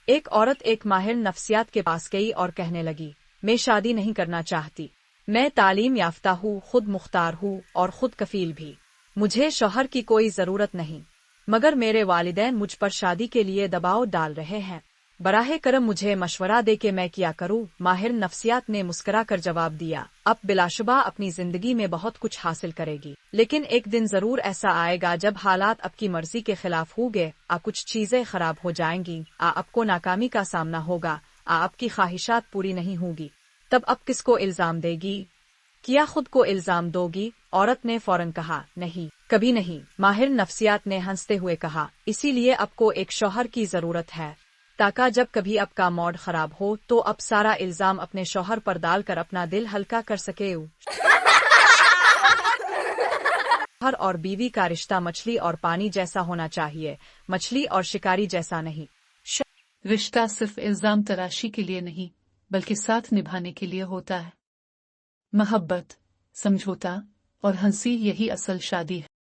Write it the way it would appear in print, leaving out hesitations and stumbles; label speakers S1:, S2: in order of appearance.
S1: ایک عورت ایک ماہر نفسیات کے پاس گئی اور کہنے لگی، میں شادی نہیں کرنا چاہتی، میں تعلیم یافتہ ہوں، خود مختار ہوں اور خود کفیل بھی، مجھے شوہر کی کوئی ضرورت نہیں، مگر میرے والدین مجھ پر شادی کے لیے دباؤ ڈال رہے ہیں، براہ کرم مجھے مشورہ دے کہ میں کیا کروں۔ ماہر نفسیات نے مسکرا کر جواب دیا، اب بلا شبہ اپنی زندگی میں بہت کچھ حاصل کرے گی، لیکن ایک دن ضرور ایسا آئے گا جب حالات آپ کی مرضی کے خلاف ہوں گے، کچھ چیزیں خراب ہو جائیں گی، آپ کو ناکامی کا سامنا ہوگا، آپ کی خواہشات پوری نہیں ہوں گی، تب اب کس کو الزام دے گی؟ کیا خود کو الزام دو گی؟ عورت نے فوراً کہا، نہیں، کبھی نہیں۔ ماہر نفسیات نے ہنستے ہوئے کہا، اسی لیے آپ کو ایک شوہر کی ضرورت ہے، تاکہ جب کبھی آپ کا موڈ خراب ہو تو اب سارا الزام اپنے شوہر پر ڈال کر اپنا دل ہلکا کر سکے۔ شوہر اور بیوی کا رشتہ مچھلی اور پانی جیسا ہونا چاہیے، مچھلی اور شکاری جیسا نہیں۔
S2: رشتہ صرف الزام تراشی کے لیے نہیں بلکہ ساتھ نبھانے کے لیے ہوتا ہے۔ محبت، سمجھوتا اور ہنسی، یہی اصل شادی ہے۔